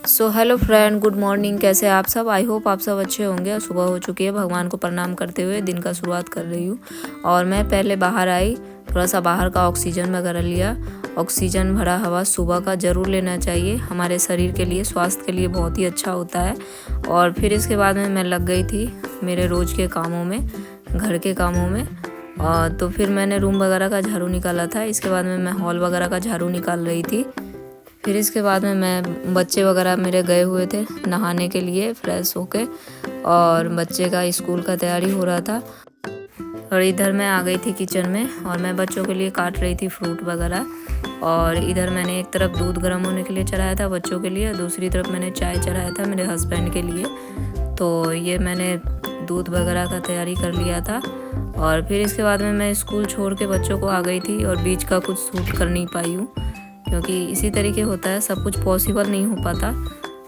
So hello friend, good morning. कैसे हैं आप सब? आई होप आप सब अच्छे होंगे। सुबह हो चुकी है, भगवान को प्रणाम करते हुए दिन का शुरुआत कर रही हूँ। और मैं पहले बाहर आई, थोड़ा सा बाहर का ऑक्सीजन वगैरह लिया। ऑक्सीजन भरा हवा सुबह का ज़रूर लेना चाहिए, हमारे शरीर के लिए, स्वास्थ्य के लिए बहुत ही अच्छा होता है। और फिर इसके बाद में मैं लग गई थी मेरे रोज़ के कामों में, घर के कामों में। तो फिर मैंने रूम वगैरह का झाड़ू निकाला था। इसके बाद में मैं हॉल वगैरह का झाड़ू निकाल रही थी। फिर इसके बाद में मैं बच्चे वगैरह मेरे गए हुए थे नहाने के लिए फ्रेश होके, और बच्चे का स्कूल का तैयारी हो रहा था। और इधर मैं आ गई थी किचन में, और मैं बच्चों के लिए काट रही थी फ्रूट वगैरह। और इधर मैंने एक तरफ दूध गर्म होने के लिए चढ़ाया था बच्चों के लिए, और दूसरी तरफ मैंने चाय चढ़ाया था मेरे हस्बैंड के लिए। तो ये मैंने दूध वगैरह का तैयारी कर लिया था। और फिर इसके बाद में मैं स्कूल छोड़ के बच्चों को आ गई थी, और बीच का कुछ शूट कर नहीं पाई हूँ, क्योंकि इसी तरीके होता है, सब कुछ पॉसिबल नहीं हो पाता।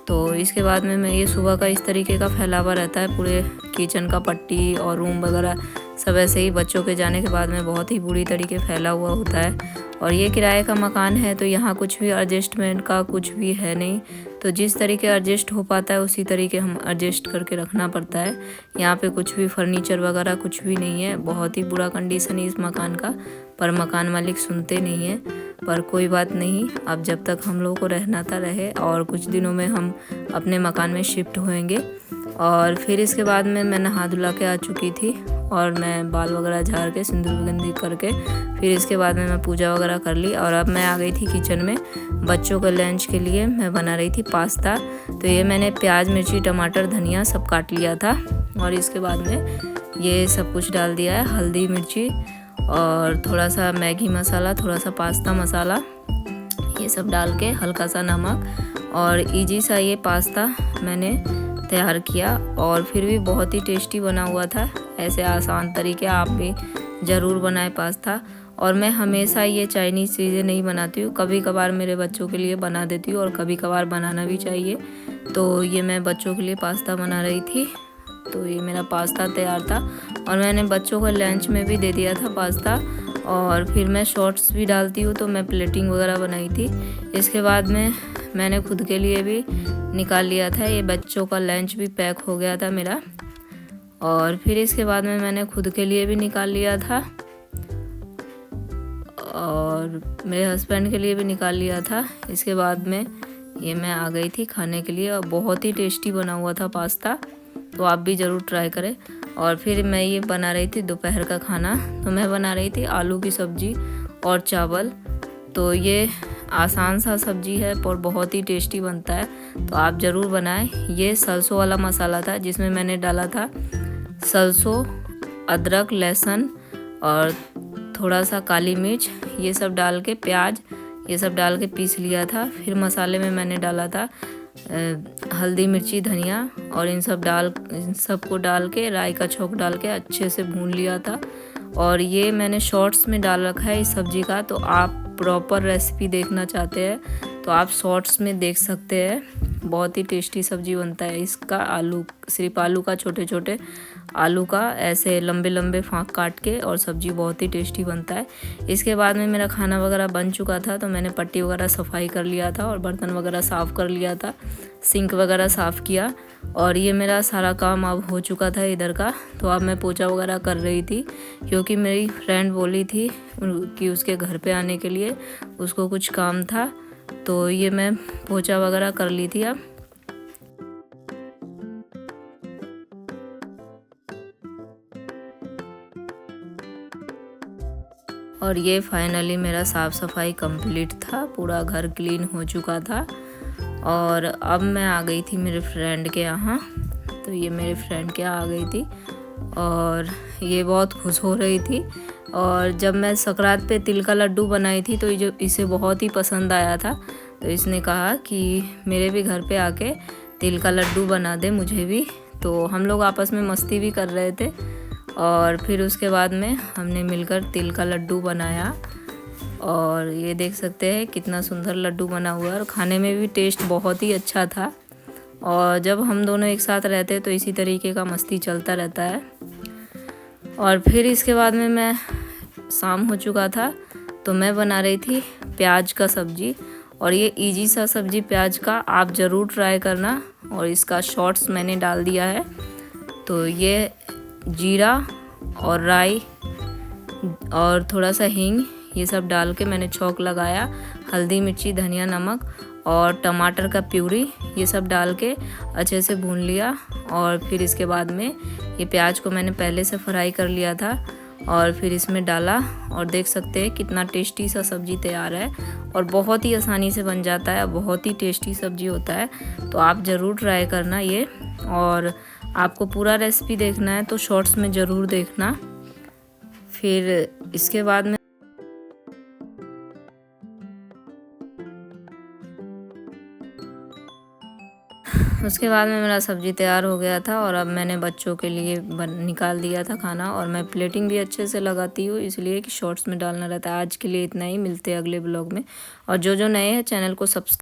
तो इसके बाद में मैं ये सुबह का इस तरीके का फैलावा रहता है, पूरे किचन का पट्टी और रूम वगैरह सब ऐसे ही बच्चों के जाने के बाद में बहुत ही बुरी तरीके फैला हुआ होता है। और ये किराए का मकान है, तो यहाँ कुछ भी एडजस्टमेंट का कुछ भी है नहीं। तो जिस तरीके एडजस्ट हो पाता है उसी तरीके हम एडजस्ट करके रखना पड़ता है। यहाँ पे कुछ भी फर्नीचर वगैरह कुछ भी नहीं है, बहुत ही बुरा कंडीशन है इस मकान का, पर मकान मालिक सुनते नहीं है। पर कोई बात नहीं, अब जब तक हम लोगों को रहना था रहे, और कुछ दिनों में हम अपने मकान में शिफ्ट होएंगे। और फिर इसके बाद में मैं नहा धुला के आ चुकी थी, और मैं बाल वगैरह झाड़ के सिंदूर बिंदी करके फिर इसके बाद में मैं पूजा वगैरह कर ली। और अब मैं आ गई थी किचन में, बच्चों के लंच के लिए मैं बना रही थी पास्ता। तो ये मैंने प्याज, मिर्ची, टमाटर, धनिया सब काट लिया था, और इसके बाद में ये सब कुछ डाल दिया है, हल्दी, मिर्ची और थोड़ा सा मैगी मसाला, थोड़ा सा पास्ता मसाला, ये सब डाल के हल्का सा नमक। और इजी सा ये पास्ता मैंने तैयार किया, और फिर भी बहुत ही टेस्टी बना हुआ था। ऐसे आसान तरीके आप भी ज़रूर बनाएं पास्ता। और मैं हमेशा ये चाइनीज़ चीज़ें नहीं बनाती हूँ, कभी कभार मेरे बच्चों के लिए बना देती हूँ, और कभी कभार बनाना भी चाहिए। तो ये मैं बच्चों के लिए पास्ता बना रही थी। तो ये मेरा पास्ता तैयार था, और मैंने बच्चों को लंच में भी दे दिया था पास्ता। और फिर मैं शॉर्ट्स भी डालती हूँ, तो मैं प्लेटिंग वगैरह बनाई थी। इसके बाद में मैंने खुद के लिए भी निकाल लिया था, ये बच्चों का लंच भी पैक हो गया था मेरा। और फिर इसके बाद में मैंने खुद के लिए भी निकाल लिया था, और मेरे हस्बैंड के लिए भी निकाल लिया था। इसके बाद में ये मैं आ गई थी खाने के लिए, और बहुत ही टेस्टी बना हुआ था पास्ता, तो आप भी ज़रूर ट्राई करें। और फिर मैं ये बना रही थी दोपहर का खाना, तो मैं बना रही थी आलू की सब्ज़ी और चावल। तो ये आसान सा सब्ज़ी है और बहुत ही टेस्टी बनता है, तो आप ज़रूर बनाएं। ये सरसों वाला मसाला था, जिसमें मैंने डाला था सरसों, अदरक, लहसुन और थोड़ा सा काली मिर्च, ये सब डाल के, प्याज, ये सब डाल के पीस लिया था। फिर मसाले में मैंने डाला था हल्दी, मिर्ची, धनिया, और इन सबको डाल के राई का छौंक डाल के अच्छे से भून लिया था। और ये मैंने शॉर्ट्स में डाल रखा है इस सब्ज़ी का, तो आप प्रॉपर रेसिपी देखना चाहते हैं तो आप शॉर्ट्स में देख सकते हैं। बहुत ही टेस्टी सब्ज़ी बनता है इसका। आलू, सिर्फ आलू का, छोटे छोटे आलू का ऐसे लंबे लंबे फाँक काट के, और सब्ज़ी बहुत ही टेस्टी बनता है। इसके बाद में मेरा खाना वगैरह बन चुका था, तो मैंने पट्टी वगैरह सफाई कर लिया था, और बर्तन वगैरह साफ़ कर लिया था, सिंक वगैरह साफ़ किया। और ये मेरा सारा काम अब हो चुका था इधर का। तो अब मैं पोछा वगैरह कर रही थी, क्योंकि मेरी फ्रेंड बोली थी कि उसके घर पे आने के लिए उसको कुछ काम था। तो ये मैं पोछा वगैरह कर ली थी अब। और ये फाइनली मेरा साफ़ सफाई कंप्लीट था, पूरा घर क्लीन हो चुका था। और अब मैं आ गई थी मेरे फ्रेंड के यहाँ। तो ये मेरे फ्रेंड के यहाँ आ गई थी, और ये बहुत खुश हो रही थी। और जब मैं सकरात पे तिल का लड्डू बनाई थी, तो ये इसे बहुत ही पसंद आया था। तो इसने कहा कि मेरे भी घर पे आके तिल का लड्डू बना दे मुझे भी। तो हम लोग आपस में मस्ती भी कर रहे थे, और फिर उसके बाद में हमने मिलकर तिल का लड्डू बनाया। और ये देख सकते हैं कितना सुंदर लड्डू बना हुआ है, और खाने में भी टेस्ट बहुत ही अच्छा था। और जब हम दोनों एक साथ रहते हैं तो इसी तरीके का मस्ती चलता रहता है। और फिर इसके बाद में मैं शाम हो चुका था, तो मैं बना रही थी प्याज का सब्ज़ी, और ये इजी सा सब्जी प्याज का आप ज़रूर ट्राई करना। और इसका शॉर्ट्स मैंने डाल दिया है। तो ये जीरा और राई और थोड़ा सा हींग ये सब डाल के मैंने छौंक लगाया। हल्दी मिर्ची धनिया नमक और टमाटर का प्यूरी ये सब डाल के अच्छे से भून लिया। और फिर इसके बाद में ये प्याज को मैंने पहले से फ्राई कर लिया था और फिर इसमें डाला। और देख सकते हैं कितना टेस्टी सा सब्जी तैयार है और बहुत ही आसानी से बन जाता है। बहुत ही टेस्टी सब्जी होता है, तो आप ज़रूर ट्राई करना ये। और आपको पूरा रेसिपी देखना है तो शॉर्ट्स में ज़रूर देखना। फिर इसके बाद में उसके बाद में मेरा सब्ज़ी तैयार हो गया था और अब मैंने बच्चों के लिए निकाल दिया था खाना। और मैं प्लेटिंग भी अच्छे से लगाती हूँ इसलिए कि शॉर्ट्स में डालना रहता है। आज के लिए इतना ही, मिलते हैं अगले ब्लॉग में। और जो नए हैं चैनल को सब्सक्राइब